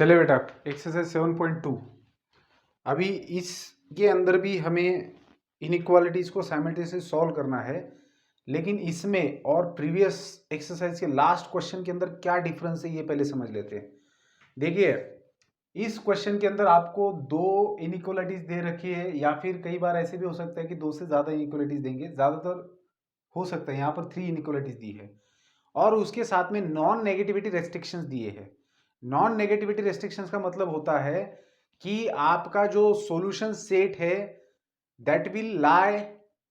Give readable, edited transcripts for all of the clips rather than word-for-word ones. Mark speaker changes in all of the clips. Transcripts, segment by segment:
Speaker 1: चले बेटा, एक्सरसाइज 7.2। अभी इसके अंदर भी हमें इनइक्वालिटीज़ को साइमल्टेनियसली सॉल्व करना है, लेकिन इसमें और प्रीवियस एक्सरसाइज के लास्ट क्वेश्चन के अंदर क्या डिफरेंस है ये पहले समझ लेते हैं। देखिए, इस क्वेश्चन के अंदर आपको दो इनइक्वालिटीज़ दे रखी है, या फिर कई बार ऐसे भी हो सकता है कि दो से ज़्यादा इनइक्वालिटीज़ देंगे, ज़्यादातर हो सकता है यहाँ पर 3 इनइक्वालिटीज़ दी है, और उसके साथ में नॉन नेगेटिविटी रेस्ट्रिक्शंस दिए हैं। नॉन नेगेटिविटी रेस्ट्रिक्शंस का मतलब होता है कि आपका जो सॉल्यूशन सेट है that will lie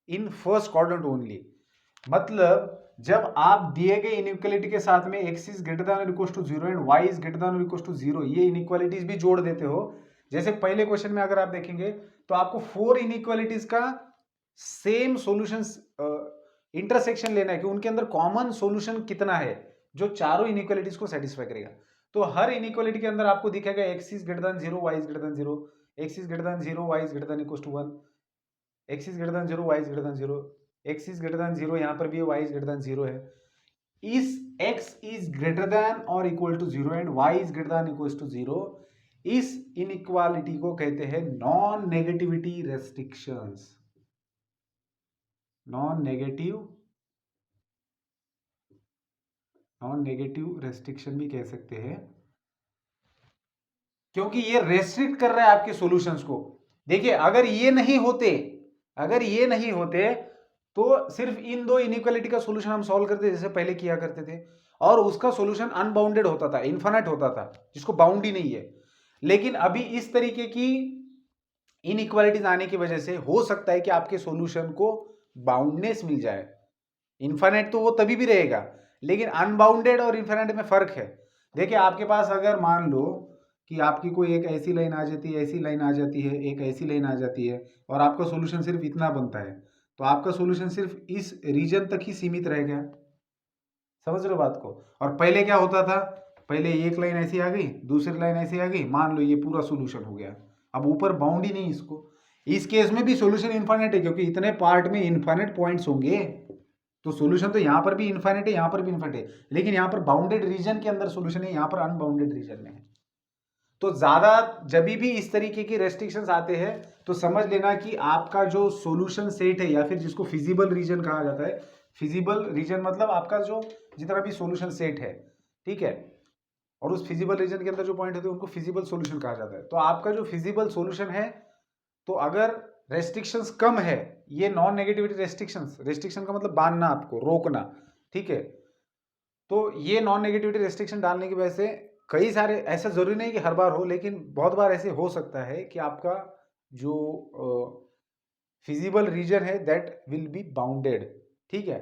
Speaker 1: in first quadrant only. मतलब जब आप दिए गए इनइक्वालिटी के साथ में x इज ग्रेटर देन और equal to 0 and y is greater than और इक्वल टू 0 ये इनइक्वालिटीज भी जोड़ देते हो। जैसे पहले क्वेश्चन में अगर आप देखेंगे तो आपको 4 इनइक्वालिटीज का सेम सॉल्यूशन इंटरसेक्शन लेना है कि उनके अंदर कॉमन सॉल्यूशन कितना है जो चारों इनइक्वालिटीज को सेटिस्फाई करेगा। तो हर इनइक्वालिटी के अंदर आपको दिखेगा x is greater than 0 y is greater than 0, x is greater than 0 y is greater than equal to 1, x is greater than 0 y is greater than 0, x is greater than 0, यहां पर भी y is greater than 0 है। इस x is greater than और equal to 0 and y is greater than equal to 0, इस inequality को कहते हैं non negativity restrictions. Non negative restriction भी कह सकते हैं, क्योंकि ये रेस्ट्रिक्ट कर रहा है आपके सॉल्यूशंस को। देखिए, अगर ये नहीं होते तो सिर्फ इन दो इनइक्वालिटी का सॉल्यूशन हम सॉल्व करते जैसे पहले किया करते थे, और उसका सॉल्यूशन अनबाउंडेड होता था, इनफिनिट होता था, जिसको बाउंड ही नहीं है। लेकिन अभी इस तरीके की इनइक्वालिटीज आने की वजह से हो सकता है कि आपके सॉल्यूशन को बाउंडनेस मिल जाए। इनफिनिट तो वो तभी भी रहेगा, लेकिन अनबाउंडेड और इनफिनिट में फर्क है। देखिए, आपके पास अगर मान लो कि आपकी कोई एक ऐसी लाइन आ जाती है, ऐसी लाइन आ जाती है, एक ऐसी लाइन आ जाती है, और आपका सॉल्यूशन सिर्फ इतना बनता है, तो आपका सॉल्यूशन सिर्फ इस रीजन तक ही सीमित रह गया। समझ रहे हो बात को? और पहले क्या होता था, पहले एक लाइन ऐसी आ गई, दूसरी लाइन ऐसी आ गई, मान लो ये पूरा सॉल्यूशन हो गया, अब ऊपर बाउंड ही नहीं इसको। इस केस में भी सॉल्यूशन इनफिनिट है, क्योंकि इतने पार्ट में इनफिनिट पॉइंट्स होंगे, तो सॉल्यूशन तो यहाँ पर भी इनफिनिट है, यहाँ पर भी इनफिनिट है, लेकिन यहाँ पर बाउंडेड रीजन के अंदर सॉल्यूशन है, यहाँ पर अनबाउंडेड रीजन में है। तो ज्यादा जब भी इस तरीके की रेस्ट्रिक्शंस आते हैं तो समझ लेना कि आपका जो सॉल्यूशन सेट है, या फिर जिसको फिजिबल रीजन कहा जाता है, फिजिबल रीजन मतलब आपका जो जितना भी सॉल्यूशन सेट है, ठीक है, और उस फिजिबल रीजन के अंदर जो पॉइंट होते हैं उनको फिजिबल सॉल्यूशन कहा जाता है। तो आपका जो फिजिबल सॉल्यूशन है, तो अगर रेस्ट्रिक्शंस कम है, ये नॉन नेगेटिविटी रेस्ट्रिक्शंस, रेस्ट्रिक्शन का मतलब बांधना, आपको रोकना, ठीक है, तो ये नॉन नेगेटिविटी रेस्ट्रिक्शन डालने की वजह से कई सारे, ऐसा जरूरी नहीं कि हर बार हो, लेकिन बहुत बार ऐसे हो सकता है कि आपका जो फिजिबल रीजन है दैट विल बी बाउंडेड, ठीक है।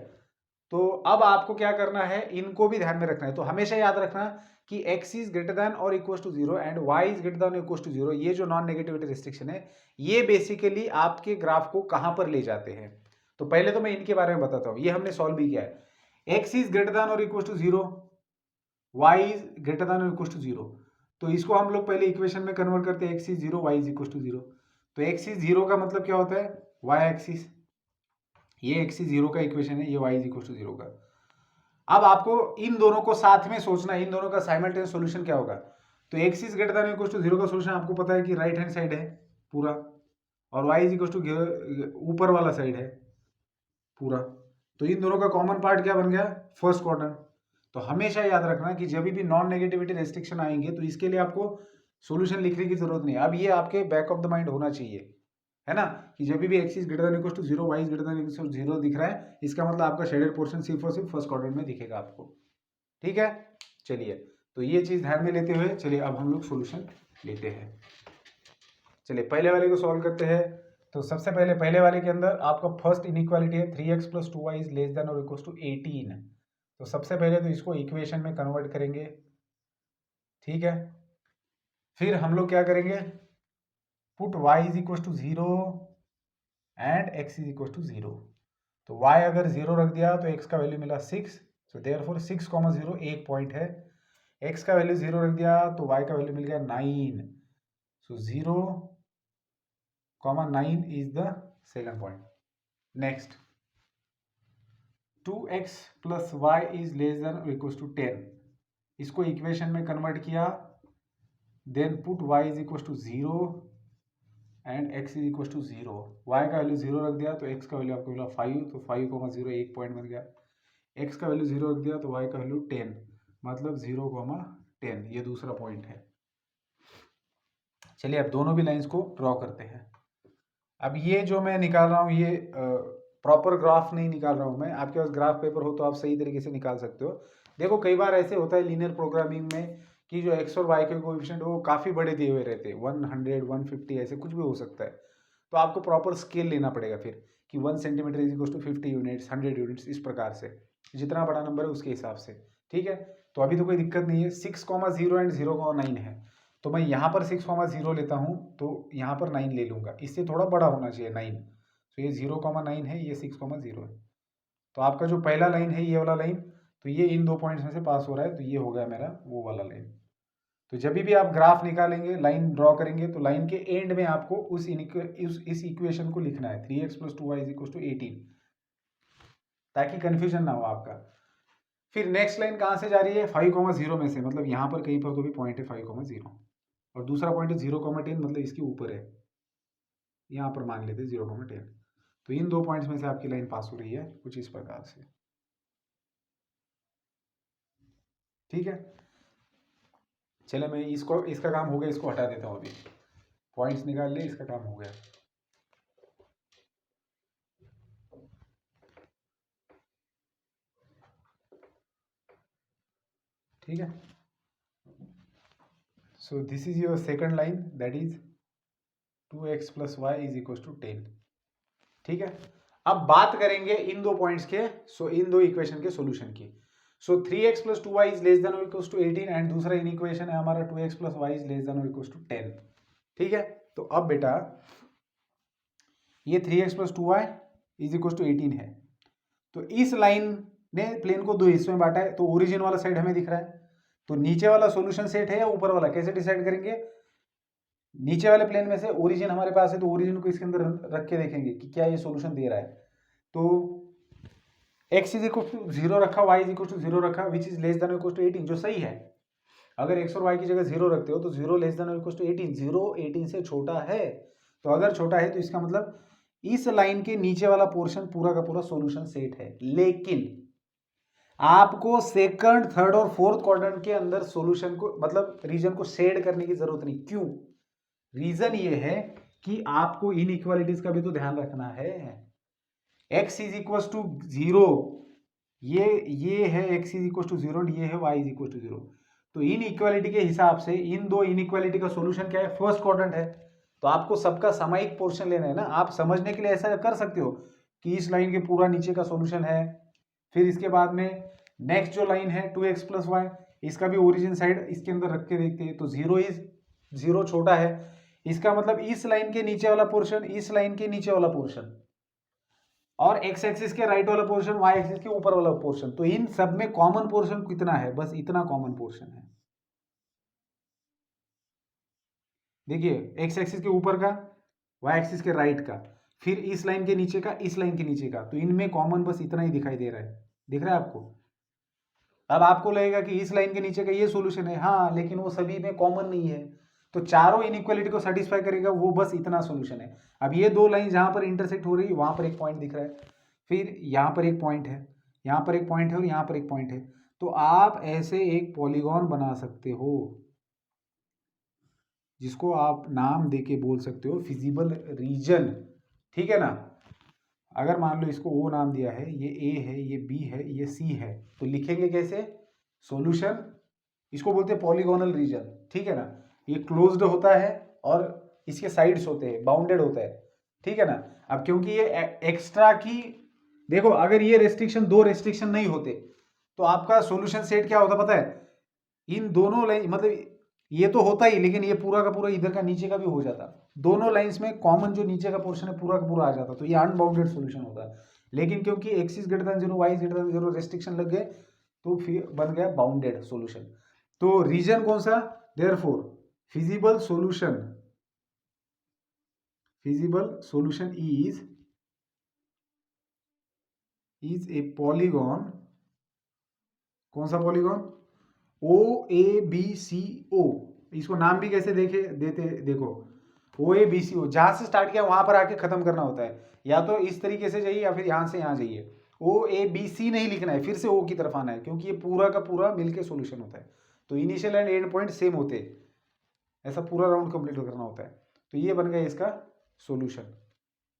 Speaker 1: तो अब आपको क्या करना है, इनको भी ध्यान में रखना है। तो हमेशा याद रखना कि x इज ग्रेटर देन और equal to 0 and y is greater than और इक्वल टू 0, ये जो नॉन नेगेटिविटी रेस्ट्रिक्शन है, ये बेसिकली आपके ग्राफ को कहां पर ले जाते हैं। तो पहले तो मैं इनके बारे में बताता हूं, ये हमने सॉल्व भी किया है। x इज ग्रेटर देन और equal to 0, y is greater than और इक्वल टू 0, तो इसको हम लोग पहले इक्वेशन में कन्वर्ट करते हैं, x is 0 y is equal to 0। तो x इज 0 का मतलब क्या होता है, y एक्सिस, ये x इज 0 का इक्वेशन है, ये y इज इक्वल टू 0 का। अब आपको इन दोनों को साथ में सोचना है, इन दोनों का साइमल्टेनियस सॉल्यूशन क्या होगा। तो x is greater than equal to 0 का सॉल्यूशन आपको पता है कि राइट हैंड साइड है पूरा, और y इज इक्वल टू ऊपर वाला साइड है पूरा। तो इन दोनों का कॉमन पार्ट क्या बन गया, फर्स्ट क्वाड्रेंट। तो हमेशा याद रखना कि जब भी नॉन नेगेटिविटी रेस्ट्रिक्शन आएंगे तो इसके लिए आपको सॉल्यूशन लिखने की जरूरत नहीं है। अब ये आपके बैक ऑफ द माइंड होना चाहिए, है ना, कि जब भी x is greater than equal to 0, y is greater than equal to 0 दिख रहा है, इसका मतलब आपका शेडेड पोर्शन सिर्फ और सिर्फ फर्स्ट क्वाड्रेंट में दिखेगा आपको, ठीक है। चलिए, तो ये चीज ध्यान में लेते हुए चलिए अब हम लोग सॉल्यूशन लेते हैं। चलिए पहले वाले को सॉल्व करते हैं। तो सबसे पहले पहले वाले के अंदर आपका फर्स्ट इनइक्वालिटी है 3x plus 2y is less than और इक्वल टू 18। तो सबसे पहले तो इसको इक्वेशन में कन्वर्ट करेंगे, ठीक है। फिर हम लोग क्या करेंगे, put y is equal to 0 and x is equal to 0। तो y अगर 0 रख दिया तो x का वैल्यू मिला 6, सो देयरफॉर 6,0 एक पॉइंट है। x का वैल्यू 0 रख दिया तो y का वैल्यू मिल गया 9, so 0,9 is the second point. Next, 2x plus y is less than और इक्वल टू 10, इसको इक्वेशन में कन्वर्ट किया, then put y is equal to 0 and x is equal to 0। y का वैल्यू 0 रख दिया तो x का वैल्यू आपको मिला 5, तो 5,0 एक पॉइंट बन गया। x का वैल्यू 0 रख दिया तो y का वैल्यू 10, मतलब 0,10, ये दूसरा पॉइंट है। चलिए अब दोनों भी लाइंस को ड्रॉ करते हैं। अब ये जो मैं निकाल रहा हूँ ये प्रॉपर ग्राफ नहीं निकाल रहा हूँ मैं, आपके पास ग्राफ पेपर हो तो आप सही तरीके से निकाल सकते हो। देखो कई बार ऐसे होता है लीनियर प्रोग्रामिंग में कि जो एक्स और वाई के कोएफिशिएंट वो काफ़ी बड़े दिए हुए रहते हैं, 100, 150 ऐसे कुछ भी हो सकता है। तो आपको प्रॉपर स्केल लेना पड़ेगा फिर कि 1 centimetre is equal to 50 units, 100 units, इस प्रकार से जितना बड़ा नंबर है उसके हिसाब से। ठीक है, तो अभी तो कोई दिक्कत नहीं है। 6,0 एंड 0,9 है, तो मैं यहाँ पर 6,0 लेता हूँ तो यहाँ पर 9 ले लूँगा, इससे थोड़ा बड़ा होना चाहिए 9। तो ये 0,9 है, ये 6,0 है। तो आपका जो पहला लाइन है ये वाला लाइन, तो ये इन दो पॉइंट्स में से पास हो रहा है, तो ये हो गया मेरा वो वाला लाइन। तो जब भी आप ग्राफ निकालेंगे, लाइन ड्रॉ करेंगे, तो लाइन के एंड में आपको इस इक्वेशन को लिखना है 3x + 2y = 18, ताकि कंफ्यूजन ना हो आपका। फिर नेक्स्ट लाइन कहाँ से जा रही है? 5,0 में से, मतलब यहाँ पर कहीं पर तो भी पॉइंट है 5,0, और दूसरा पॉइंट है 0,10, मतलब इसके ऊपर है, यहाँ पर मान लेते 0,10। तो इन दो पॉइंट्स में से आपकी लाइन पास हो रही है कुछ इस प्रकार से। ठीक है, चले मैं इसका काम हो गया, इसको हटा देता हूँ। अभी पॉइंट्स निकाल लिए, इसका काम हो गया। ठीक है, सो this is your second line, that is 2x + y = 10। ठीक है, अब बात करेंगे इन दो पॉइंट्स के, इन दो इक्वेशन के सॉल्यूशन की। 3x + 2y <= 18 एंड दूसरा इन इक्वेशन है हमारा 2x + y <= 10। ठीक है, तो अब बेटा ये 3x + 2y = 18 है। तो इस लाइन ने प्लेन को दो हिस्सों में बांटा है, तो ओरिजिन वाला साइड हमें दिख रहा है, तो नीचे वाला सॉल्यूशन सेट है या ऊपर वाला, कैसे डिसाइड करेंगे? नीचे वाले प्लेन में से ओरिजिन हमारे पास है, तो ओरिजिन को इसके अंदर रख के देखेंगे कि क्या ये सॉल्यूशन दे रहा है। तो x = 0 रखा, y = 0 रखा, विच इज <= 18, जो सही है। अगर x और y की जगह 0 रखते हो तो 0 <= 18, 0 18 से छोटा है। तो अगर छोटा है तो इसका मतलब इस लाइन के नीचे वाला पोर्शन पूरा का पूरा सॉल्यूशन सेट है। लेकिन आपको सेकंड, थर्ड और फोर्थ क्वाड्रेंट के अंदर सॉल्यूशन को, मतलब रीजन को शेड करने की जरूरत नहीं। क्यों? रीजन ये है कि आपको इनइक्वालिटीज का भी तो ध्यान रखना है। x = 0, ये है x = 0 और ये है y = 0। तो इन इक्वालिटी के हिसाब से इन दो इनइक्वालिटी का सॉल्यूशन क्या है? फर्स्ट क्वाड्रेंट है। तो आपको सबका सामायिक पोर्शन लेना है ना। आप समझने के लिए ऐसा कर सकते हो कि इस लाइन के पूरा नीचे का सॉल्यूशन है, फिर इसके बाद में नेक्स्ट जो लाइन है 2x + y, इसका भी ओरिजिन साइड इसके अंदर रख के देखते हैं। तो 0 छोटा है, इसका मतलब इस लाइन के नीचे वाला पोर्शन, इस लाइन के नीचे वाला पोर्शन, और x एक्सिस के राइट वाला पोर्शन, y एक्सिस के ऊपर वाला पोर्शन। तो इन सब में कॉमन पोर्शन कितना है? बस इतना कॉमन पोर्शन है। देखिए, x एक्सिस के ऊपर का, y एक्सिस के राइट का, फिर इस लाइन के नीचे का, इस लाइन के नीचे का, तो इनमें कॉमन बस इतना ही दिखाई दे रहा है। दिख रहा है आपको? अब आपको लगेगा कि इस लाइन के नीचे का ये सॉल्यूशन है, हाँ, लेकिन वो सभी में कॉमन नहीं है। तो चारों इनइक्वालिटी को सेटिस्फाई करेगा वो, बस इतना सॉल्यूशन है। अब ये दो लाइन जहां पर इंटरसेक्ट हो रही है वहां पर एक पॉइंट दिख रहा है, फिर यहाँ पर एक पॉइंट है, यहाँ पर एक पॉइंट है और यहाँ पर एक पॉइंट है। तो आप ऐसे एक पॉलीगॉन बना सकते हो जिसको आप नाम देके बोल सकते हो फिजिबल रीजन। ठीक है ना? अगर मान लो इसको O नाम दिया है, ये A है, ये B है, ये C है, तो लिखेंगे कैसे? सॉल्यूशन, इसको बोलते हैं पॉलीगोनल रीजन। ठीक है ना? ये क्लोज्ड होता है और इसके साइड्स होते हैं, बाउंडेड होता है। ठीक है ना? अब क्योंकि ये एक्स्ट्रा की, देखो अगर ये रेस्ट्रिक्शन, दो रेस्ट्रिक्शन नहीं होते तो आपका सॉल्यूशन सेट क्या होता पता है? इन दोनों लाइन, मतलब ये तो होता ही, लेकिन ये पूरा का पूरा इधर का नीचे का भी हो जाता। दोनों लाइंस में कॉमन जो नीचे का पोर्शन है पूरा का पूरा आ जाता, तो ये अनबाउंडेड सॉल्यूशन होता है। लेकिन क्योंकि x > 0 y > 0 रेस्ट्रिक्शन लग गए तो फिर बन गया बाउंडेड सॉल्यूशन। तो रीजन कौन सा? Therefore feasible solution is a polygon. कौन सा पॉलीगॉन? OABCO, इसको नाम भी कैसे देते देखो, ओ ए बी सी हो, जहां से स्टार्ट किया वहां पर आके खत्म करना होता है, या तो इस तरीके से जाइए या फिर यहां से यहां जाइए। ओ ए बी सी नहीं लिखना है, फिर से ओ की तरफ आना है, क्योंकि ये पूरा का पूरा मिलके सॉल्यूशन होता है। तो initial and and point same होते हैं, ऐसा पूरा राउंड कंप्लीट करना होता है। तो ये बन गया इसका सॉल्यूशन।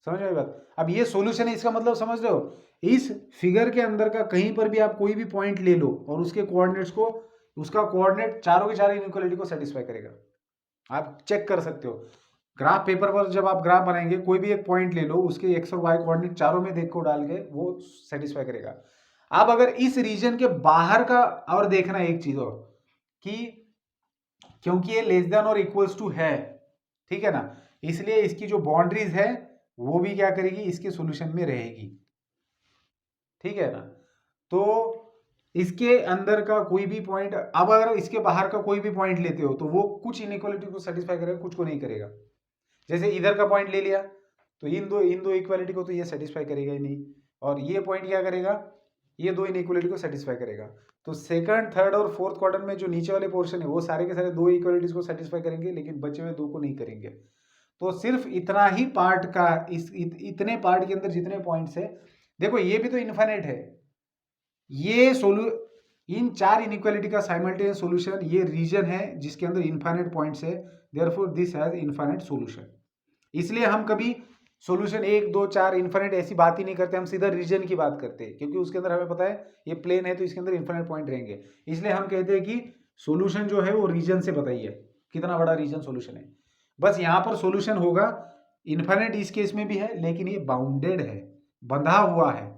Speaker 1: समझ में आई बात? अब ये सॉल्यूशन है, इसका मतलब समझ रहे हो, इस फिगर के अंदर का कहीं पर भी आप कोई भी पॉइंट ले लो और उसके कोऑर्डिनेट्स को, उसका कोऑर्डिनेट चारों के चारों इनइक्वालिटी को सेटिस्फाई करेगा। आप चेक कर सकते हो ग्राफ पेपर पर, जब आप ग्राफ बनाएंगे कोई भी एक पॉइंट ले लो, उसके एक्स और वाई कोऑर्डिनेट चारों में देख को डाल के वो सेटिस्फाई करेगा। अब अगर इस रीजन के बाहर का और देखना है एक चीज और, कि क्योंकि ये लेस देन और इक्वल्स टू है, ठीक है ना, इसलिए इसकी जो बाउंड्रीज है वो भी क्या करेगी, इसके सॉल्यूशन में रहेगी, ठीक है ना। तो इसके अंदर का कोई भी पॉइंट, अब अगर इसके बाहर का कोई भी पॉइंट लेते हो तो वो कुछ इनइक्वालिटी को सेटिस्फाई करेगा, कुछ को नहीं करेगा। जैसे इधर का पॉइंट ले लिया तो इन दो इक्वालिटी को तो ये सेटिस्फाई करेगा ही नहीं, और ये पॉइंट क्या करेगा, ये दो इनइक्वालिटी को सेटिस्फाई करेगा। तो सेकंड, थर्ड और फोर्थ क्वाड्रेंट में जो नीचे वाले पोर्शन है वो सारे के सारे दो इक्वालिटीज को सेटिस्फाई करेंगे, लेकिन बचे हुए दो को नहीं करेंगे। तो सिर्फ इतना ही पार्ट का, इतने पार्ट के अंदर जितने पॉइंट्स है, देखो ये भी तो इनफाइनाइट है, ये इन चार इनइक्वालिटी का साइमल्टेनियस सॉल्यूशन ये रीजन है जिसके अंदर इनफाइनाइट पॉइंट्स है, therefore this has infinite solution. इसलिए हम कभी सॉल्यूशन 1 2 4 इनफाइनाइट ऐसी बात ही नहीं करते, हम सीधा रीजन की बात करते हैं, क्योंकि उसके अंदर हमें पता है ये प्लेन है तो इसके अंदर इनफाइनाइट पॉइंट रहेंगे। इसलिए हम कहते हैं कि सॉल्यूशन जो है वो रीजन से बताइए कितना बड़ा रीजन सॉल्यूशन है। बस यहाँ पर सॉल्यूशन होगा, इनफाइनाइट इस केस में भी है, लेकिन ये बाउंडेड है, बंधा हुआ है।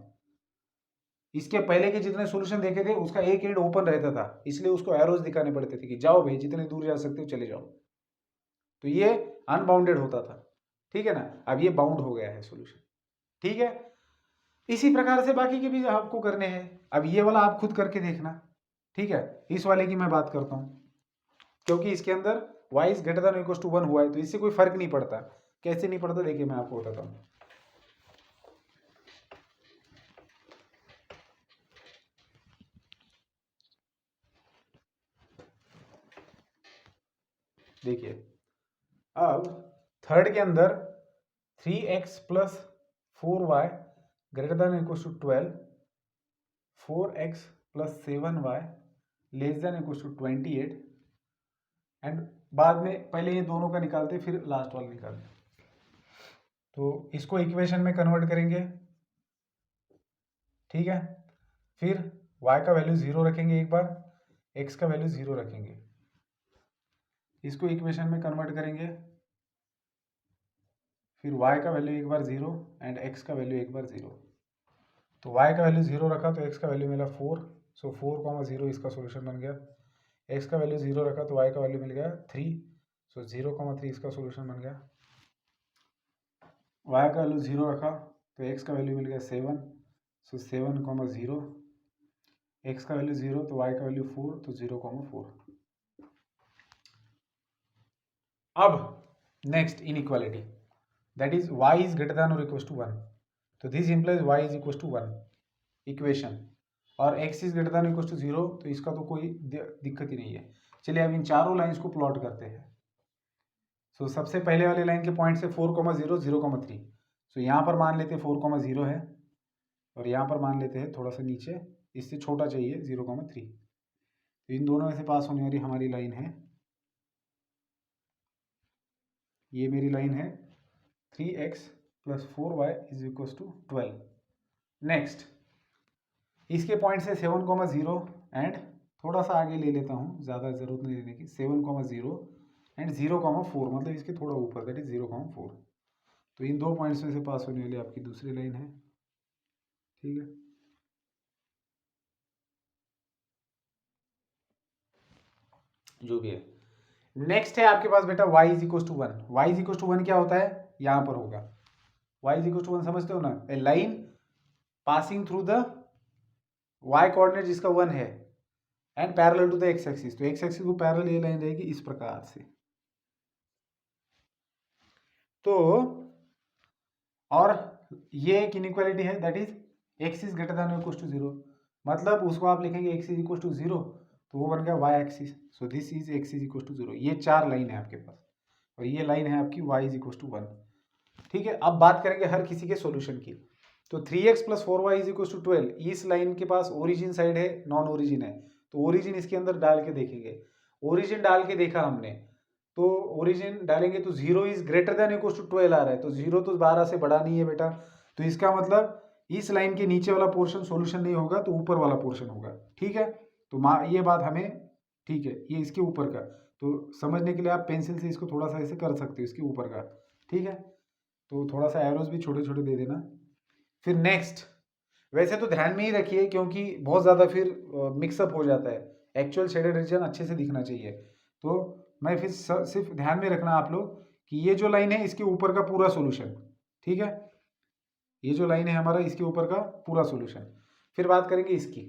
Speaker 1: इसके पहले के जितने सॉल्यूशन देखे थे उसका एक एंड ओपन रहता था, इसलिए उसको एरोज दिखाने पड़ते थे कि जाओ भाई जितने दूर जा सकते हो चले जाओ, तो ये अनबाउंडेड होता था, ठीक है ना। अब ये बाउंड हो गया है सॉल्यूशन, ठीक है। इसी प्रकार से बाकी के भी आपको करने हैं। अब ये वाला आप खुद करके देखना, ठीक है। इस वाले की मैं बात करता हूँ, क्योंकि इसके अंदर y is greater than equal to 1 हुआ है, तो इससे कोई फर्क नहीं पड़ता। कैसे नहीं पड़ता देखिए मैं आपको बताता हूँ। देखिए अब थर्ड के अंदर 3x plus 4y greater than equal to 12, 4x plus 7y less than equal to 28, and बाद में पहले ये दोनों का निकालते फिर लास्ट वाला निकालते। तो इसको इक्वेशन में कन्वर्ट करेंगे, ठीक है। फिर y का वैल्यू 0 रखेंगे एक बार, x का वैल्यू 0 रखेंगे, इसको इक्वेशन में कन्वर्ट करेंगे, फिर y का वैल्यू एक बार 0 एंड x का वैल्यू एक बार 0। तो y का वैल्यू 0 रखा तो x का वैल्यू मिला 4, सो 4,0 इसका सॉल्यूशन बन गया। x का वैल्यू 0 रखा तो y का वैल्यू मिल गया 3, सो 0,3 इसका सॉल्यूशन बन गया। y का वैल्यू 0 रखा तो x का वैल्यू मिल गया 7, सो 7,0, x का वैल्यू 0 तो y का वैल्यू 4, तो 0,4। अब next inequality, that is y is greater than और इक्वल टू 1, तो this implies y is equal to 1 equation, और x is greater than equal to 0, तो इसका तो कोई दिक्कत ही नहीं है। चलिए अब इन चारों लाइंस को प्लॉट करते हैं। सो सबसे पहले वाले लाइन के पॉइंट से 4,0 0,3, सो यहाँ पर मान लेते हैं 4,0 है, और यहाँ पर मान लेते हैं थोड़ा सा नीचे, इससे छोटा चाहिए 0,3। तो इन दोनों में से पास होने वाली हमारी लाइन है, ये मेरी लाइन है 3x plus 4y is equal to 12। Next इसके पॉइंट से 7,0 एंड थोड़ा सा आगे ले लेता हूँ, ज़्यादा ज़रूरत नहीं लेने की, 7,0 एंड 0,4, मतलब इसके थोड़ा ऊपर, दैट इज 0,4। तो इन दो पॉइंट्स में से पास होने वाली आपकी दूसरी लाइन है, ठीक है। जो भी है, नेक्स्ट है आपके पास बेटा y is equal to 1। y is equal to 1 क्या होता है, यहां पर होगा y इज इक्वल टू 1, समझते हो ना, a line passing through the y coordinate जिसका 1 है and parallel to the x axis, तो x एक्सिस को पैरेलल ये लाइन रहेगी इस प्रकार से। तो और ये एक इनइक्वालिटी है, that is x is greater than equal to 0, मतलब उसको आप लिखेंगे x इज इक्वल टू 0, तो वो बन गया y axis. So this is x is equal to 0। ये 4 लाइन है आपके पास और ये लाइन है आपकी y इज इक्वल टू 1। ठीक है, अब बात करेंगे हर किसी के सॉल्यूशन की। तो 3x plus 4y is equal to 12, इस लाइन के पास ओरिजिन साइड है, नॉन ओरिजिन है, तो ओरिजिन इसके अंदर डाल के देखेंगे। ओरिजिन डाल के देखा हमने, तो ओरिजिन डालेंगे तो 0 is greater than equal to 12 आ रहा है, तो 0 तो 12 से बड़ा नहीं है बेटा, तो इसका मतलब इस लाइन के नीचे वाला पोर्शन सॉल्यूशन नहीं होगा, तो ऊपर वाला पोर्शन होगा। ठीक है, तो ये बात हमें, ठीक है, ये इसके ऊपर का, तो समझने के लिए आप पेंसिल से इसको थोड़ा सा ऐसे कर सकते हो, इसके ऊपर का। ठीक है, तो थोड़ा सा एरोज भी छोटे छोटे दे देना। फिर नेक्स्ट, वैसे तो ध्यान में ही रखिए क्योंकि बहुत ज़्यादा फिर मिक्सअप हो जाता है, एक्चुअल शेडेड रीजन अच्छे से दिखना चाहिए। तो मैं फिर सिर्फ ध्यान में रखना आप लोग कि ये जो लाइन है इसके ऊपर का पूरा सॉल्यूशन। ठीक है, ये जो लाइन है हमारा इसके ऊपर का पूरा सॉल्यूशन। फिर बात करेंगे इसकी।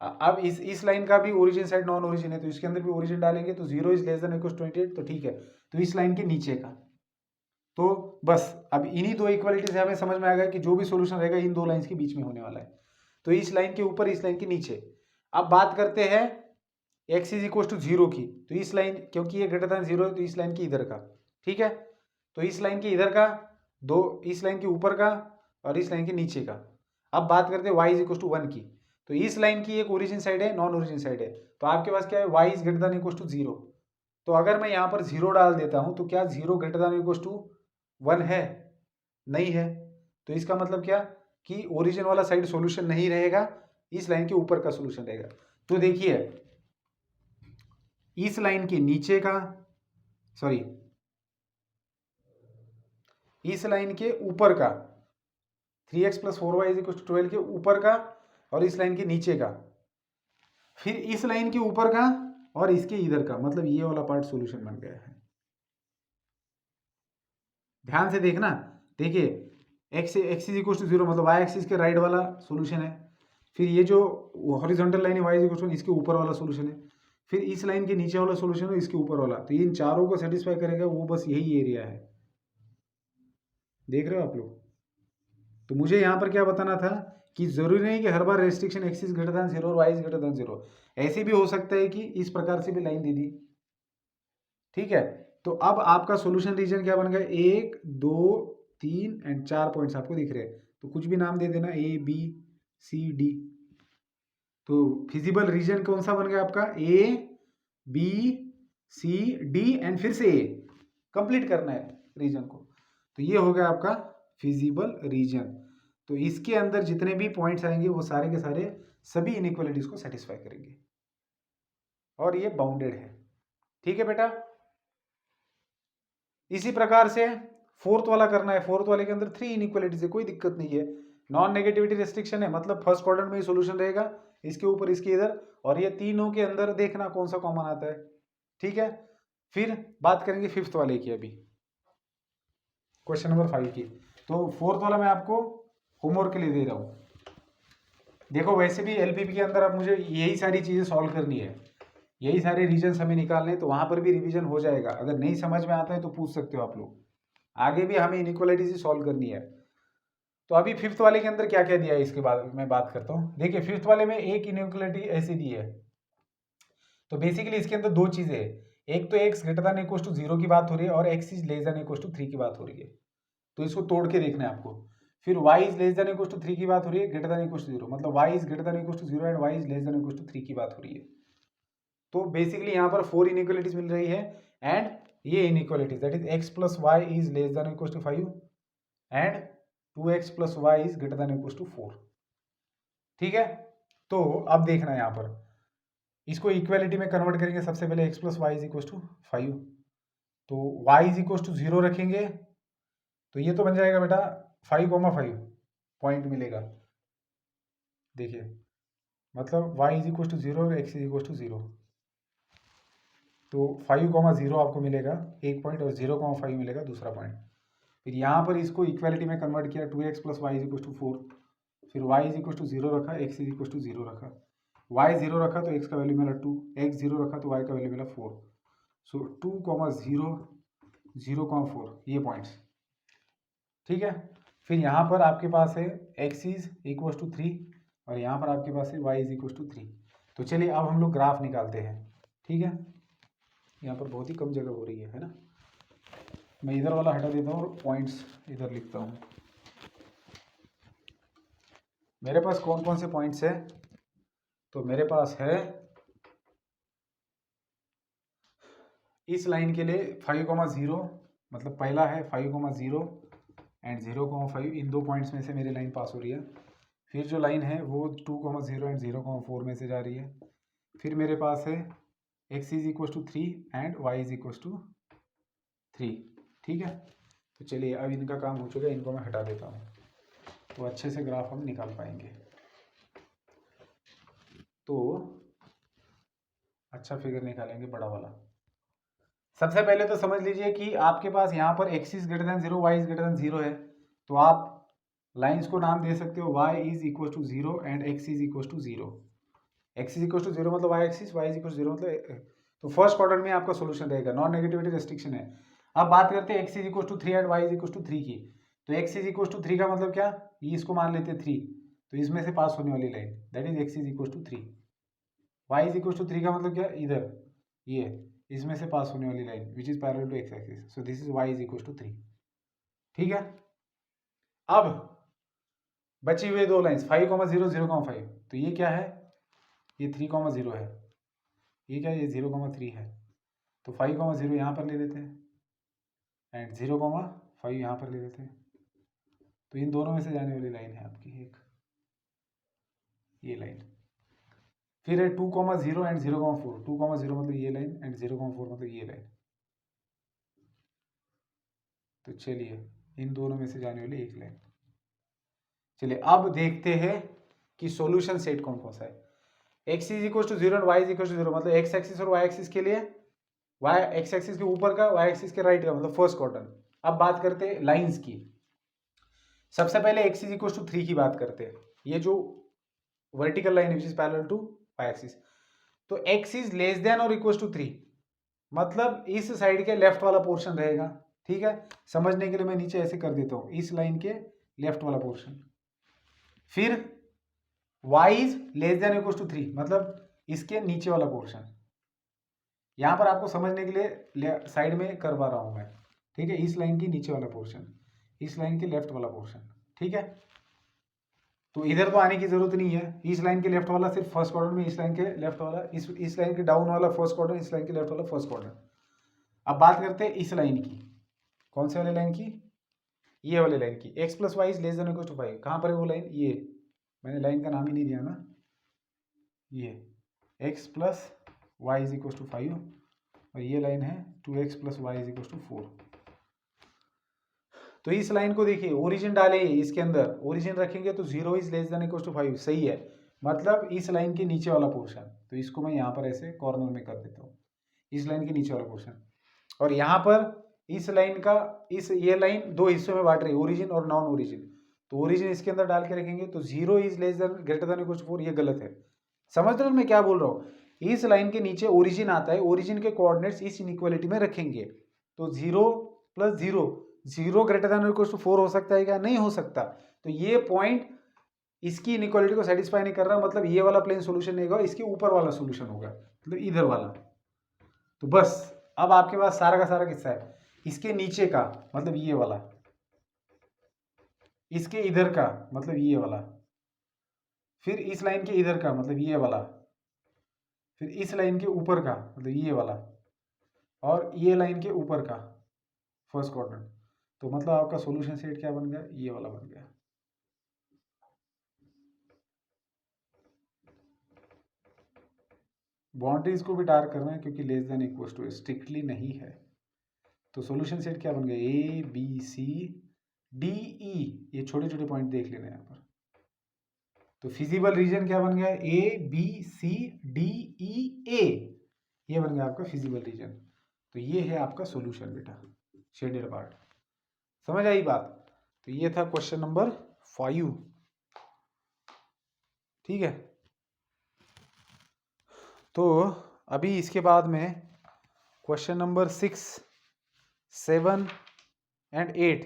Speaker 1: अब इस लाइन का भी ओरिजिन साइड नॉन ओरिजिन है, तो इसके अंदर भी ओरिजिन डालेंगे, तो 0 इज लेस देन इक्वल 28, तो ठीक है, तो इस लाइन के नीचे का। तो बस अब इन्हीं दो इक्वालिटी से हमें समझ में आ गया कि जो भी सॉल्यूशन रहेगा इन दो लाइंस के बीच में होने वाला है, तो इस लाइन के ऊपर, इस लाइन के नीचे। अब बात करते हैं x इज इक्वल टू 0 की, तो इस लाइन, क्योंकि ये ग्रेटर देन 0 है, तो इस लाइन के इधर का। ठीक है, तो इस लाइन के इधर का दो, इस लाइन के ऊपर का और इस लाइन के नीचे का। अब बात करते हैं y इज इक्वल टू 1 की, तो इस लाइन की एक ओरिजिन साइड है, नॉन ओरिजिन साइड है, तो आपके पास क्या है, y is greater than equal to 0। तो अगर मैं यहाँ पर 0 डाल देता हूँ, तो क्या 0 ग्रेटर देन इक्वल टू 1 है? नहीं है, तो इसका मतलब क्या कि ओरिजिन वाला साइड सॉल्यूशन नहीं रहेगा, इस लाइन के ऊपर का सॉल्यूशन रहेगा। तो देखिए इस लाइन के नीचे का, सॉरी, इस लाइन के ऊपर का 3x plus 4y is equal to 12 के ऊपर का और इस लाइन के नीचे का, फिर इस लाइन के ऊपर का और इसके इधर का, मतलब ये वाला पार्ट सॉल्यूशन बन गया है। ध्यान से देखना, देखिए x इज इक्वल टू 0 मतलब y एक्सिस के राइट वाला सॉल्यूशन है, फिर ये जो हॉरिजॉन्टल लाइन है y इज इक्वल टू इसके ऊपर वाला सॉल्यूशन है, फिर इस लाइन के नीचे वाला सॉल्यूशन है इसके ऊपर वाला, तो इन चारों को सेटिस्फाई करेगा वो बस यही एरिया है। देख रहे हो आप लोग? तो मुझे यहाँ पर क्या बताना था कि जरूरी नहीं कि हर बार restriction x is greater than 0 और वाई इज ग्रेटर देन 0, ऐसे भी हो सकता है कि इस प्रकार से भी लाइन दे दी। ठीक है, तो अब आपका सॉल्यूशन रीजन क्या बन गया, 1 2 3 एंड 4 पॉइंट्स आपको दिख रहे हैं, तो कुछ भी नाम दे देना, ए बी सी डी। तो फिजिबल रीजन कौन सा बन गया आपका, A B C D and फिर से ए, कंप्लीट करना है रीजन को, तो ये हो गया आपका फिजिबल रीजन। तो इसके अंदर जितने भी पॉइंट्स आएंगे वो सारे के सारे सभी इनइक्वालिटीज को सेटिस्फाई करेंगे और ये बाउंडेड है। ठीक है बेटा, इसी प्रकार से फोर्थ वाला करना है। फोर्थ वाले के अंदर 3 इनइक्वालिटीज है, कोई दिक्कत नहीं है, नॉन नेगेटिविटी रेस्ट्रिक्शन है, मतलब फर्स्ट क्वाड्रेंट में ही सॉल्यूशन रहेगा, इसके ऊपर इसके इधर, और ये तीनों के अंदर देखना कौन सा कॉमन आता है। ठीक है, फिर बात करेंगे फिफ्थ वाले की, अभी क्वेश्चन नंबर 5 की। तो फोर्थ वाला मैं आपको होमवर्क के लिए दे रहा हूँ। देखो वैसे भी एलपीपी के अंदर अब मुझे यही सारी चीजें सॉल्व करनी है, यही सारे रीजन्स हमें निकालने हैं, तो वहां पर भी रिवीजन हो जाएगा। अगर नहीं समझ में आता है तो पूछ सकते हो आप लोग, आगे भी हमें इनइक्वालिटीज ही सॉल्व करनी है। तो अभी फिफ्थ वाले के अंदर क्या क्या दिया है इसके बाद मैं बात करता हूँ। देखिए फिफ्थ वाले में एक इनइक्वालिटी ऐसी दी है, तो बेसिकली इसके अंदर दो चीजें है, एक तो x greater than equal to 0 की बात हो रही है और x is less than equal to 3 की बात हो रही है, तो इसको तोड़ के देखना है आपको। फिर y is less than equal to 3 की बात हो रही है, ग्रेटर देन इक्वल टू 0, मतलब y is greater than equal to 0 and y is less than equal to 3 की बात हो रही है। तो बेसिकली यहाँ पर 4 इनइक्वालिटीज मिल रही है एंड ये inequalities that is x plus y is less than equal to 5 and 2x plus y is greater than equal to 4। ठीक है, तो अब देखना है यहाँ पर इसको इक्वालिटी में कन्वर्ट करेंगे। सबसे पहले x plus y is equal to 5, तो y इज इक्वल टू 0 रखेंगे, तो ये तो बन जाएगा बेटा 5,5 पॉइंट मिलेगा। देखिए मतलब y इज इक्वल टू 0 और x इज इक्वल टू 0, तो 5,0 आपको मिलेगा एक पॉइंट और 0,5 मिलेगा दूसरा पॉइंट। फिर यहाँ पर इसको इक्वालिटी में कन्वर्ट किया, 2x plus y is equal to 4, फिर y इज इक्वल टू 0 रखा, x इज इक्वल टू 0 रखा, y 0 रखा तो x का वैल्यू मिला 2, x 0 रखा तो y का वैल्यू मिला 4। सो 2,0 0,4 ये पॉइंट्स। ठीक है, फिर यहाँ पर आपके पास है x इज इक्वल टू 3 और यहाँ पर आपके पास है y इज इक्वल टू 3। तो चलिए अब हम लोग ग्राफ निकालते हैं, ठीक है। यहाँ पर बहुत ही कम जगह हो रही है ना। मैं इधर वाला हटा देता हूँ और पॉइंट्स इधर लिखता हूँ। मेरे पास कौन कौन से पॉइंट्स है, तो मेरे पास है इस लाइन के लिए 5,0, मतलब पहला है 5,0 एंड 0,5, इन दो पॉइंट्स में से मेरी लाइन पास हो रही है। फिर जो लाइन है वो 2,0 एंड 0,4 में से जा रही है। फिर मेरे पास है x is equal to 3 and y is equal to 3, ठीक है। तो चलिए अब इनका काम हो चुका है, इनको मैं हटा देता हूँ तो अच्छे से ग्राफ हम निकाल पाएंगे। तो अच्छा फिगर निकालेंगे बड़ा वाला। सबसे पहले तो समझ लीजिए कि आपके पास यहाँ पर x is greater than 0, y is greater than 0 है, तो आप लाइंस को नाम दे सकते हो y is equal to 0 and x is equal to 0। x is equal to 0 मतलब y axis, y is equal to 0 मतलब, तो फर्स्ट क्वाड्रेंट में आपका सोल्यूशन रहेगा, नॉन नेगेटिविटी रेस्ट्रिक्शन है। अब बात करते हैं x is equal to 3 and y is equal to 3 की। तो x इज इक्वल टू 3 का मतलब क्या, ये इसको मान लेते हैं 3, तो इसमें से पास होने वाली line that is x is equal to 3। y is equal to 3 का मतलब क्या, इधर ये इसमें से पास होने वाली line which is parallel to x axis, so this is y is equal to 3, ठीक है। अब बची हुए दो लाइंस 5,0, 0,5, तो ये क्या है, ये 3,0 है, ये क्या है, ये 0,3 है। तो 5,0 यहाँ पर ले लेते हैं एंड 0,5 यहाँ पर ले लेते हैं। तो इन दोनों में से जाने वाली लाइन है आपकी एक ये लाइन। फिर है 2,0 एंड 0,4, 2,0 मतलब ये लाइन एंड 0,4 मतलब ये लाइन। तो चलिए इन दोनों में से जाने वाली एक लाइन। चलिए अब देखते हैं कि सॉल्यूशन सेट कौन कौन सा है। x is equal to 0 and y is equal to 0, मतलब x एक्सिस और y एक्सिस के लिए y x एक्सिस के ऊपर का, y एक्सिस के राइट का, मतलब फर्स्ट क्वाड्रेंट। अब बात करते हैं लाइंस की। सबसे पहले x इज इक्वल टू 3 की बात करते हैं, ये जो vertical line which is parallel to y axis. तो x इज लेस देन और इक्वल टू 3, मतलब इस साइड के लेफ्ट वाला पोर्शन रहेगा, ठीक है। समझने के लिए मैं नीचे ऐसे कर देता हूं, इस लाइन के लेफ्ट वाला पोर्शन। फिर y is less than equal to 3, मतलब इसके नीचे वाला पोर्शन। यहां पर आपको समझने के लिए साइड में करवा रहा हूं मैं, ठीक है। इस लाइन के नीचे वाला पोर्शन, इस लाइन के लेफ्ट वाला पोर्शन, ठीक है। तो इधर तो आने की जरूरत नहीं है, इस लाइन के लेफ्ट वाला सिर्फ फर्स्ट क्वाड्रेंट में, इस लाइन के लेफ्ट वाला, इस लाइन के डाउन वाला फर्स्ट क्वाड्रेंट, इस लाइन के लेफ्ट वाला फर्स्ट क्वाड्रेंट। अब बात करते हैं इस लाइन की, कौन से वाले लाइन की, ये वाले लाइन की। x plus y is less than equal to 5, कहाँ पर है वो लाइन, ये मैंने लाइन का नाम ही नहीं दिया ना, ये x plus y is equal to 5 और ये लाइन है 2x plus y is equal to 4। तो इस लाइन को देखिए, ओरिजिन डाले इसके अंदर, ओरिजिन रखेंगे तो 0 is less than equal to 5, सही है, मतलब इस लाइन के नीचे वाला पोर्शन। तो इसको मैं यहाँ पर ऐसे कॉर्नर में कर देता हूँ, इस लाइन के नीचे वाला पोर्शन। और यहाँ पर इस लाइन का, ये लाइन दो हिस्सों में बांट रही है, ओरिजिन और नॉन ओरिजिन। तो ओरिजिन इसके अंदर डाल के रखेंगे तो 0 is less than greater than equal to 4, ये गलत है। समझ रहे हो मैं क्या बोल रहा हूँ, इस लाइन के नीचे ओरिजिन आता है, ओरिजिन के कोऑर्डिनेट्स इस इनइक्वालिटी में रखेंगे। तो 0 plus 0, 0 greater than equal to 4 हो सकता है क्या, नहीं हो सकता। तो ये पॉइंट इसकी इनइक्वालिटी को सेटिस्फाई नहीं कर रहा, मतलब ये वाला प्लेन सोल्यूशन नहीं होगा, इसके ऊपर वाला सोल्यूशन होगा, मतलब इधर वाला। तो बस अब आपके पास सारा का सारा किस्सा है, इसके नीचे का मतलब ये वाला, इसके इधर का मतलब ये वाला, फिर इस लाइन के इधर का मतलब ये वाला, फिर इस लाइन के ऊपर का मतलब ये वाला, और ये लाइन के ऊपर का फर्स्ट क्वाड्रेंट। तो मतलब आपका सॉल्यूशन सेट क्या बन गया, ये वाला बन गया। बाउंड्रीज को भी डार्क करना है क्योंकि less than equal to strictly नहीं है। तो सॉल्यूशन सेट क्या बन गया, ए बी सी डी ई, ये छोटे छोटे पॉइंट देख लेना यहाँ पर। तो फिजिबल रीजन क्या बन गया, ए बी सी डी ई ए, ये बन गया आपका फिजिबल रीजन। तो ये है आपका सॉल्यूशन बेटा, शेडेड पार्ट। समझ आई बात। तो ये था क्वेश्चन नंबर 5, ठीक है। तो अभी इसके बाद में क्वेश्चन नंबर 6, 7 एंड 8,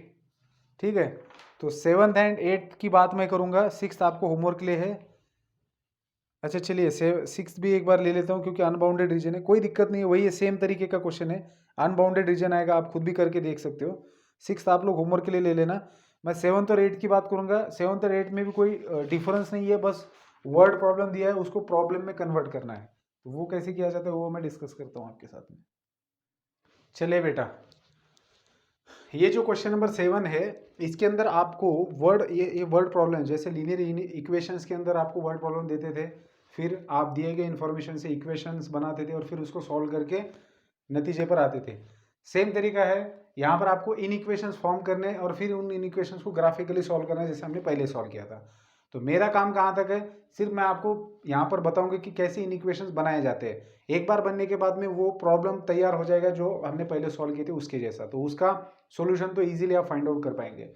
Speaker 1: ठीक है। तो 7th एंड 8th की बात मैं करूंगा, 6th आपको होमवर्क के लिए है। अच्छा चलिए 6 भी एक बार ले लेता हूँ क्योंकि अनबाउंडेड रीजन है, कोई दिक्कत नहीं है, वही सेम तरीके का क्वेश्चन है, अनबाउंडेड रीजन आएगा, आप खुद भी करके देख सकते हो। 6 आप लोग होमवर्क के लिए ले लेना। मैं 7th और 8th की बात करूंगा। 7th और 8th में भी कोई डिफरेंस नहीं है, बस वर्ड प्रॉब्लम दिया है, उसको प्रॉब्लम में कन्वर्ट करना है, तो वो कैसे किया जाता है वो मैं डिस्कस करता हूँ आपके साथ में। चलिए बेटा, ये जो क्वेश्चन नंबर 7 है, इसके अंदर आपको वर्ड, ये वर्ड प्रॉब्लम, जैसे लीनियर इक्वेशंस के अंदर आपको वर्ड प्रॉब्लम देते थे, फिर आप दिए गए इन्फॉर्मेशन से इक्वेशंस बनाते थे और फिर उसको सॉल्व करके नतीजे पर आते थे। सेम तरीका है यहाँ पर, आपको इन इक्वेशंस फॉर्म करने और फिर उन इन इक्वेशंस को ग्राफिकली सॉल्व करना है, जैसे हमने पहले सॉल्व किया था। तो मेरा काम कहाँ तक है, सिर्फ मैं आपको यहाँ पर बताऊंगा कि कैसे इन इक्वेशंस बनाए जाते हैं। एक बार बनने के बाद में वो प्रॉब्लम तैयार हो जाएगा जो हमने पहले सॉल्व किए थे उसके जैसा, तो उसका सॉल्यूशन तो इजीली आप फाइंड आउट कर पाएंगे।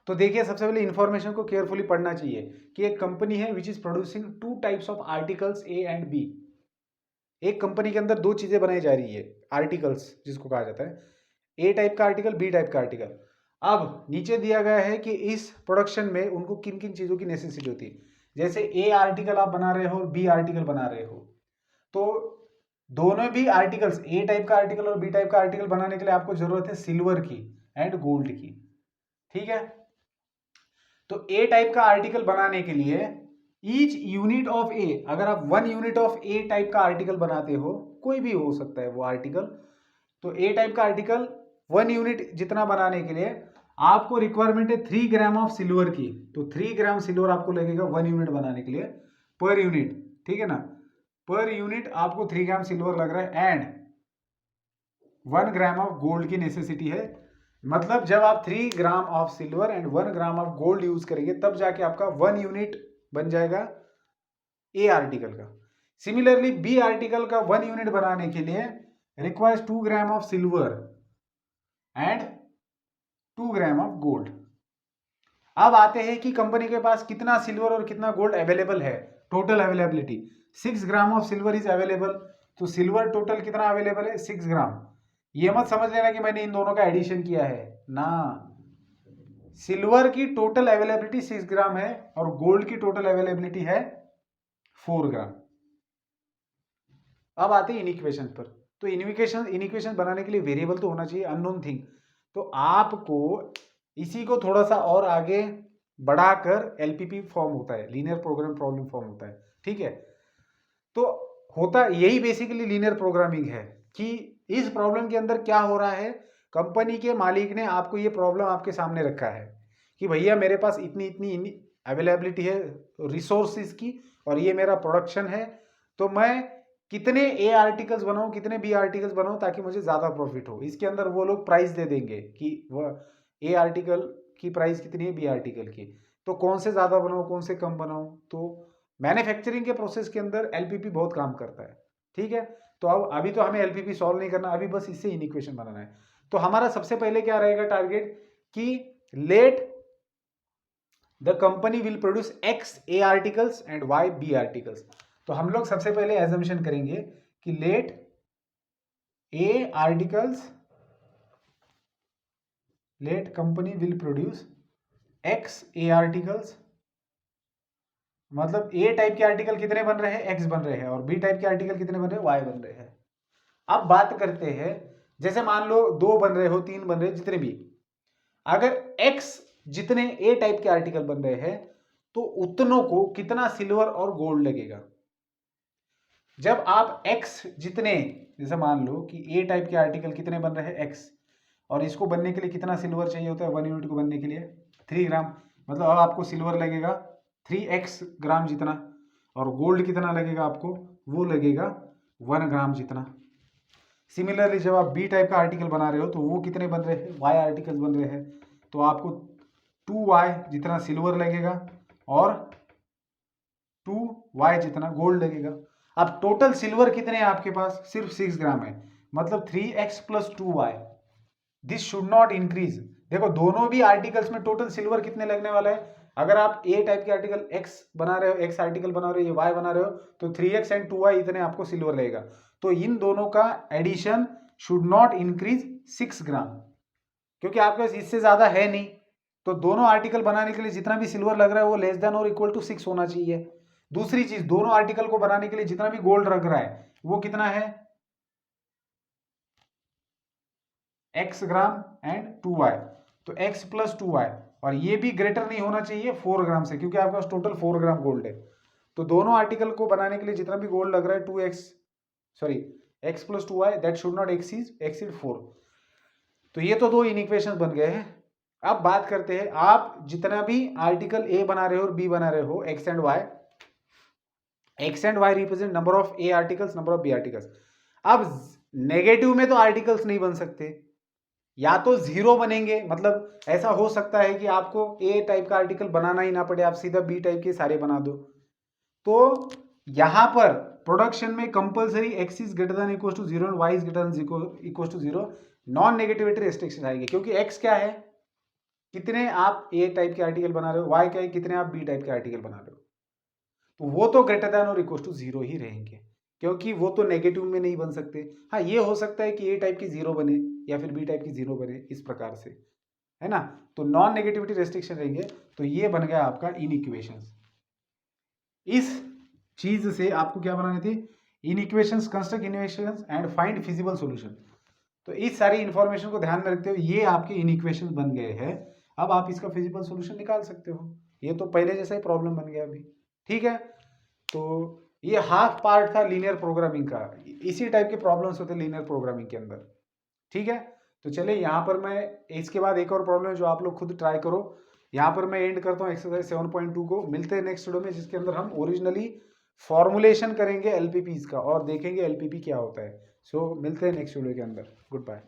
Speaker 1: तो देखिए, सबसे पहले इन्फॉर्मेशन को केयरफुली पढ़ना चाहिए कि एक कंपनी है which is producing 2 types of articles A and B. एक कंपनी के अंदर 2 चीजें बनाई जा रही है, आर्टिकल्स जिसको कहा जाता है, ए टाइप का आर्टिकल, बी टाइप का आर्टिकल। अब नीचे दिया गया है कि इस प्रोडक्शन में उनको किन किन चीजों की नेसेसिटी होती है। जैसे ए आर्टिकल आप बना रहे हो और बी आर्टिकल बना रहे हो, तो दोनों भी आर्टिकल्स, ए टाइप का आर्टिकल और बी टाइप का आर्टिकल बनाने के लिए आपको जरूरत है सिल्वर की एंड गोल्ड की, ठीक है। तो ए टाइप का आर्टिकल बनाने के लिए ईच यूनिट ऑफ ए, अगर आप 1 यूनिट ऑफ ए टाइप का आर्टिकल बनाते हो, कोई भी हो सकता है वो आर्टिकल, तो ए टाइप का आर्टिकल 1 यूनिट जितना बनाने के लिए आपको रिक्वायरमेंट है 3 ग्राम ऑफ सिल्वर की। तो 3 ग्राम सिल्वर आपको लगेगा 1 यूनिट बनाने के लिए, पर यूनिट, ठीक है ना। पर यूनिट आपको 3 ग्राम सिल्वर लग रहा है, एंड 1 ग्राम ऑफ गोल्ड की नेसेसिटी है। मतलब जब आप 3 gram of silver and 1 gram of gold use करेंगे तब जाके आपका 1 यूनिट बन जाएगा ए आर्टिकल का। सिमिलरली बी आर्टिकल का 1 यूनिट बनाने के लिए requires 2 gram of silver and 2 gram of gold. अब आते हैं कि कंपनी के पास कितना सिल्वर और कितना गोल्ड अवेलेबल है, total availability 6 gram of silver is available. तो सिल्वर टोटल कितना अवेलेबल है, 6 ग्राम। ये मत समझ लेना कि मैंने इन दोनों का एडिशन किया है ना, सिल्वर की टोटल अवेलेबिलिटी 6 ग्राम है और गोल्ड की टोटल अवेलेबिलिटी है 4 ग्राम। अब आते हैं इन इक्वेशन पर। तो इन इक्वेशन बनाने के लिए वेरिएबल तो होना चाहिए, अननोन थिंग। तो आपको इसी को थोड़ा सा और आगे बढ़ाकर एलपीपी फॉर्म होता है, लीनियर प्रोग्राम प्रॉब्लम फॉर्म होता है, ठीक है। तो होता यही बेसिकली लीनियर प्रोग्रामिंग है कि इस प्रॉब्लम के अंदर क्या हो रहा है, कंपनी के मालिक ने आपको ये प्रॉब्लम आपके सामने रखा है कि भैया मेरे पास इतनी इतनी अवेलेबिलिटी है रिसोर्सिस की और ये मेरा प्रोडक्शन है, तो मैं कितने ए आर्टिकल्स बनाऊं, कितने बी आर्टिकल्स बनाऊं ताकि मुझे ज़्यादा प्रॉफिट हो। इसके अंदर वो लोग प्राइस दे देंगे कि वह ए आर्टिकल की प्राइस कितनी है, बी आर्टिकल की, तो कौन से ज़्यादा बनाऊं कौन से कम बनाऊं। तो मैन्युफैक्चरिंग के प्रोसेस के अंदर एलपीपी बहुत काम करता है, ठीक है। तो अब अभी तो हमें एलपीपी सॉल्व नहीं करना, अभी बस इससे इन इक्वेशन बनाना है। तो हमारा सबसे पहले क्या रहेगा टारगेट कि let the company will produce X A articles and Y B articles. तो हम लोग सबसे पहले एजम्पशन करेंगे कि let A articles, let company will produce X A articles, मतलब ए टाइप के आर्टिकल कितने बन रहे हैं, एक्स बन रहे हैं, और बी टाइप के आर्टिकल कितने बन रहे हैं, वाई बन रहे हैं। अब बात करते हैं, जैसे मान लो 2 बन रहे हो, 3 बन रहे, जितने भी, अगर एक्स जितने ए टाइप के आर्टिकल बन रहे हैं तो उतनों को कितना सिल्वर और गोल्ड लगेगा। जब आप एक्स जितने, जैसे मान लो कि ए टाइप के आर्टिकल कितने बन रहे हैं, एक्स, और इसको बनने के लिए कितना सिल्वर चाहिए होता है 1 यूनिट को बनने के लिए 3 ग्राम, मतलब अब आपको सिल्वर लगेगा 3x ग्राम जितना, और गोल्ड कितना लगेगा आपको, वो लगेगा 1 ग्राम जितना। सिमिलरली जब आप बी टाइप का आर्टिकल बना रहे हो तो वो कितने बन रहे हैं, वाई आर्टिकल बन रहे हैं, तो आपको 2y जितना सिल्वर लगेगा और 2y जितना गोल्ड लगेगा। अब टोटल सिल्वर कितने हैं आपके पास, सिर्फ 6 ग्राम है, मतलब 3x plus 2y, this should not increase. देखो दोनों भी आर्टिकल्स में टोटल सिल्वर कितने लगने वाला है, अगर आप ए टाइप के आर्टिकल x बना रहे हो, x आर्टिकल बना रहे हो, ये y बना रहे हो, तो 3x एंड 2y इतने आपको सिल्वर लगेगा। तो इन दोनों का एडिशन शुड नॉट इंक्रीज 6 ग्राम, क्योंकि आपके पास इससे ज्यादा है नहीं। तो दोनों आर्टिकल बनाने के लिए जितना भी सिल्वर लग रहा है वो लेस देन और इक्वल टू 6 होना चाहिए। दूसरी चीज, दोनों आर्टिकल को बनाने के लिए जितना भी गोल्ड लग रहा है वो कितना है, x ग्राम एंड 2y, तो x प्लस 2y, और ये भी ग्रेटर नहीं होना चाहिए 4 ग्राम से, क्योंकि आपके पास टोटल 4 ग्राम गोल्ड है। तो दोनों आर्टिकल को बनाने के लिए जितना भी गोल्ड लग रहा है 2x plus 2y that should not exceed 4। तो ये तो दो इनइक्वेशंस बन गए हैं। अब बात करते हैं, आप जितना भी आर्टिकल ए बना रहे हो और बी बना रहे हो, X and Y represent number of A articles, number of B articles. अब नेगेटिव में तो आर्टिकल्स नहीं बन सकते, या तो जीरो बनेंगे, मतलब ऐसा हो सकता है कि आपको ए टाइप का आर्टिकल बनाना ही ना पड़े, आप सीधा बी टाइप के सारे बना दो। तो यहां पर प्रोडक्शन में compulsory X is greater than equal to 0 and Y is greater than equal to 0 non negativity restriction आएगी, क्योंकि एक्स क्या है, कितने आप ए टाइप के आर्टिकल बना रहे हो, वाई क्या है, कितने आप बी टाइप के आर्टिकल बना रहे हो, तो वो तो ग्रेटर देन और इक्वल टू 0 ही रहेंगे, क्योंकि वो तो नेगेटिव में नहीं बन सकते। हाँ, ये हो सकता है कि ए टाइप की 0 बने या फिर बी टाइप की 0 बने, इस प्रकार से, है ना। तो नॉन नेगेटिविटी रेस्ट्रिक्शन रहेंगे। तो ये बन गया आपका इनइक्वेशंस। इस चीज से आपको क्या बनाने थे, inequations, construct inequations and find feasible solution. तो इस सारी इंफॉर्मेशन को ध्यान में रखते हुए ये आपके इनइक्वेशंस बन गए हैं। अब आप इसका फिजिबल सॉल्यूशन निकाल सकते हो। ये तो पहले जैसा ही प्रॉब्लम बन गया अभी, ठीक है। तो ये हाफ पार्ट था लीनियर प्रोग्रामिंग का, इसी टाइप के प्रॉब्लम्स होते हैं लीनियर प्रोग्रामिंग के अंदर, ठीक है। तो चलिए यहाँ पर मैं इसके बाद एक और प्रॉब्लम है जो आप लोग खुद ट्राई करो। यहाँ पर मैं एंड करता हूँ एक्सरसाइज 7.2 को। मिलते हैं नेक्स्ट वीडियो में, जिसके अंदर हम ओरिजिनली फॉर्मुलेशन करेंगे एलपीपीज का और देखेंगे एलपीपी क्या होता है। सो मिलते हैं नेक्स्ट वीडियो के अंदर। Good bye.